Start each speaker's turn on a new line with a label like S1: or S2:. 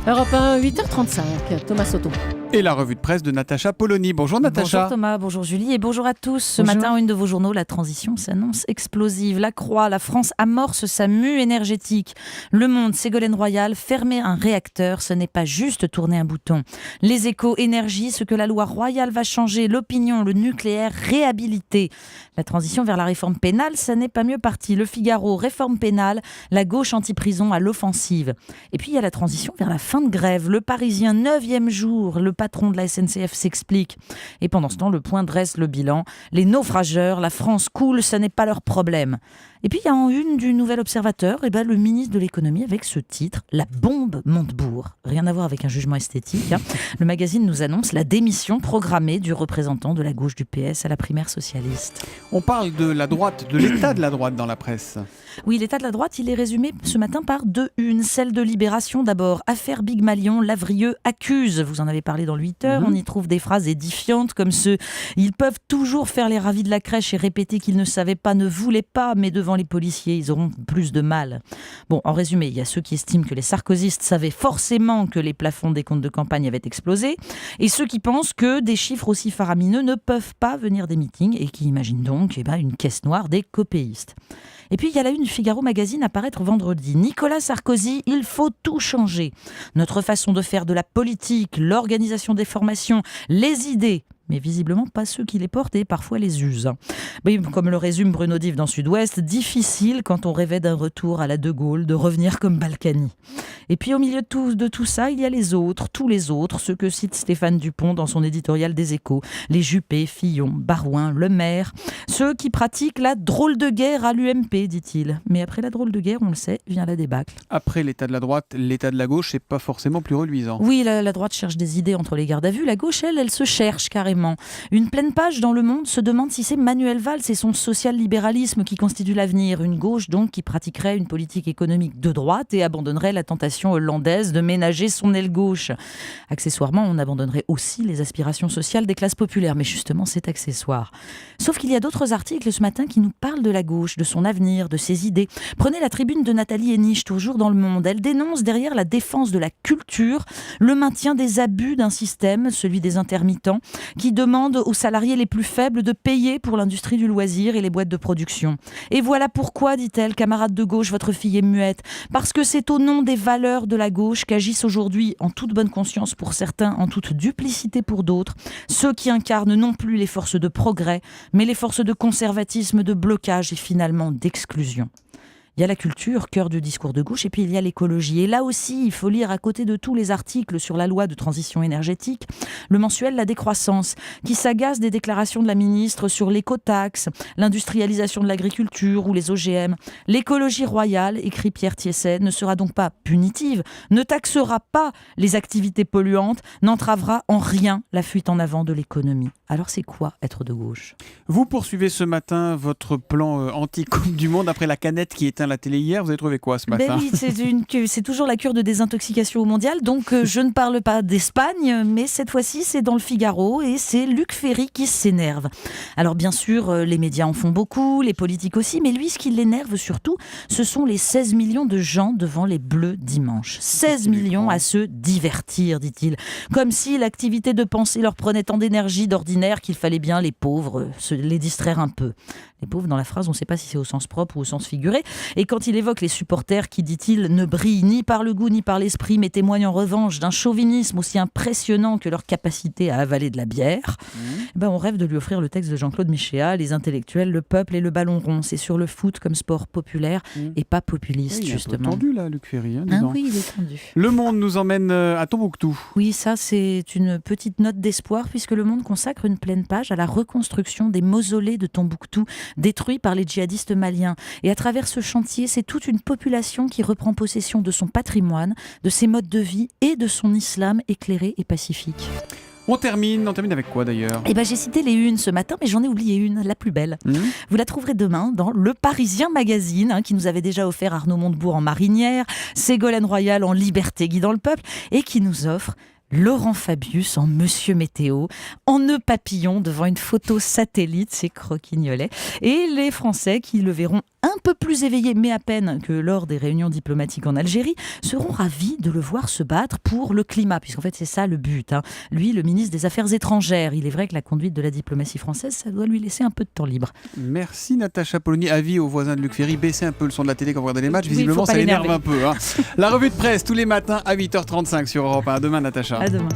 S1: Europe 1, 8h35, Thomas Soto.
S2: Et la revue de presse de Natacha Polony. Bonjour Natacha.
S3: Bonjour Thomas, bonjour Julie et bonjour à tous. Ce
S1: Bonjour.
S3: matin, une de vos journaux, la transition s'annonce explosive. La Croix, la France amorce sa mue énergétique. Le Monde, Ségolène Royal, fermer un réacteur, ce n'est pas juste tourner un bouton. Les Échos, énergie, ce que la loi Royal va changer. L'opinion, le nucléaire réhabilité. La transition vers la réforme pénale, ça n'est pas mieux parti. Le Figaro, réforme pénale, la gauche anti-prison à l'offensive. Et puis il y a la transition vers la fin de grève. Le Parisien, 9e jour, le patron de la SNCF s'explique. Et pendant ce temps, Le Point dresse le bilan. Les naufrageurs, la France coule, ce n'est pas leur problème. Et puis il y a en une du Nouvel Observateur, le ministre de l'économie avec ce titre, La bombe Montebourg. Rien à voir avec un jugement esthétique. Le magazine nous annonce la démission programmée du représentant de la gauche du PS à la primaire socialiste.
S2: On parle de la droite, de l'état de la droite dans la presse.
S3: Oui, l'état de la droite, il est résumé ce matin par deux unes. Celle de Libération d'abord. Affaire Big Malion, Lavrieux accuse. Vous en avez parlé dans le 8h. On y trouve des phrases édifiantes comme ce « Ils peuvent toujours faire les ravis de la crèche et répéter qu'ils ne savaient pas, ne voulaient pas, mais devant les policiers, ils auront plus de mal. » Bon, en résumé, il y a ceux qui estiment que les sarkozystes savaient forcément que les plafonds des comptes de campagne avaient explosé et ceux qui pensent que des chiffres aussi faramineux ne peuvent pas venir des meetings et qui imaginent donc une caisse noire des copéistes. Et puis il y a la une du Figaro Magazine à paraître vendredi. Nicolas Sarkozy, il faut tout changer. Notre façon de faire de la politique, l'organisation des formations, les idées, mais visiblement pas ceux qui les portent et parfois les usent. Oui, comme le résume Bruno Dive dans Sud-Ouest, difficile quand on rêvait d'un retour à la De Gaulle, de revenir comme Balkany. Et puis au milieu de tout ça, il y a les autres, tous les autres, ceux que cite Stéphane Dupont dans son éditorial des Échos, les Juppé, Fillon, Barouin, Le Maire, ceux qui pratiquent la drôle de guerre à l'UMP, dit-il. Mais après la drôle de guerre, on le sait, vient la débâcle. Après
S2: l'état de la droite, l'état de la gauche, c'est pas forcément plus reluisant.
S3: Oui, la droite cherche des idées entre les gardes à vue, la gauche, elle se cherche carrément. Une pleine page dans Le Monde se demande si c'est Manuel Valls et son social-libéralisme qui constituent l'avenir. Une gauche donc qui pratiquerait une politique économique de droite et abandonnerait la tentation hollandaise de ménager son aile gauche. Accessoirement, on abandonnerait aussi les aspirations sociales des classes populaires. Mais justement, c'est accessoire. Sauf qu'il y a d'autres articles ce matin qui nous parlent de la gauche, de son avenir, de ses idées. Prenez la tribune de Nathalie Henich, toujours dans Le Monde. Elle dénonce derrière la défense de la culture le maintien des abus d'un système, celui des intermittents, qui demande aux salariés les plus faibles de payer pour l'industrie du loisir et les boîtes de production. Et voilà pourquoi, dit-elle, camarade de gauche, votre fille est muette. Parce que c'est au nom des valeurs de la gauche qu'agissent aujourd'hui, en toute bonne conscience pour certains, en toute duplicité pour d'autres, ceux qui incarnent non plus les forces de progrès, mais les forces de conservatisme, de blocage et finalement d'exclusion. Il y a la culture, cœur du discours de gauche, et puis il y a l'écologie. Et là aussi, il faut lire à côté de tous les articles sur la loi de transition énergétique, le mensuel La Décroissance, qui s'agace des déclarations de la ministre sur l'écotaxe, l'industrialisation de l'agriculture ou les OGM. L'écologie royale, écrit Pierre Thiesset, ne sera donc pas punitive, ne taxera pas les activités polluantes, n'entravera en rien la fuite en avant de l'économie. Alors c'est quoi être de gauche ?
S2: Vous poursuivez ce matin votre plan anti-Coupe du Monde après la canette qui éteint la télé hier. Vous avez trouvé quoi ce matin ?
S3: Oui, c'est toujours la cure de désintoxication au mondial. Donc je ne parle pas d'Espagne, mais cette fois-ci c'est dans le Figaro et c'est Luc Ferry qui s'énerve. Alors bien sûr, les médias en font beaucoup, les politiques aussi, mais lui ce qui l'énerve surtout, ce sont les 16 millions de gens devant les Bleus dimanche. 16 millions à se divertir, dit-il. Comme si l'activité de pensée leur prenait tant d'énergie d'ordinaire qu'il fallait bien, les pauvres, les distraire un peu. Les pauvres, dans la phrase, on ne sait pas si c'est au sens propre ou au sens figuré. Et quand il évoque les supporters qui, dit-il, ne brillent ni par le goût ni par l'esprit, mais témoignent en revanche d'un chauvinisme aussi impressionnant que leur capacité à avaler de la bière, on rêve de lui offrir le texte de Jean-Claude Michéa, les intellectuels, le peuple et le ballon rond. C'est sur le foot comme sport populaire et pas populiste, justement.
S2: Il est un peu tendu là, Luc Ferry.
S3: Oui, il est tendu.
S2: Le Monde nous emmène à Tombouctou.
S3: Oui, ça c'est une petite note d'espoir puisque Le Monde consacre une pleine page à la reconstruction des mausolées de Tombouctou détruits par les djihadistes maliens. Et à travers ce chantier, c'est toute une population qui reprend possession de son patrimoine, de ses modes de vie et de son islam éclairé et pacifique.
S2: On termine avec quoi d'ailleurs ?
S3: J'ai cité les unes ce matin, mais j'en ai oublié une, la plus belle. Vous la trouverez demain dans Le Parisien Magazine, qui nous avait déjà offert Arnaud Montebourg en marinière, Ségolène Royal en liberté guidant le peuple, et qui nous offre Laurent Fabius en Monsieur Météo, en nœud papillon devant une photo satellite, c'est croquignolet, et les Français qui le verront un peu plus éveillés, mais à peine, que lors des réunions diplomatiques en Algérie, seront ravis de le voir se battre pour le climat, puisqu'en fait c'est ça le but. Lui, le ministre des Affaires étrangères, il est vrai que la conduite de la diplomatie française, ça doit lui laisser un peu de temps libre.
S2: Merci Natacha Polony. Avis aux voisins de Luc Ferry, baissez un peu le son de la télé quand vous regardez les matchs. Visiblement,
S3: faut pas
S2: ça l'énerve
S3: l'énerver.
S2: un peu. La revue de presse tous les matins à 8h35 sur Europe 1. À demain, Natacha.
S3: À demain.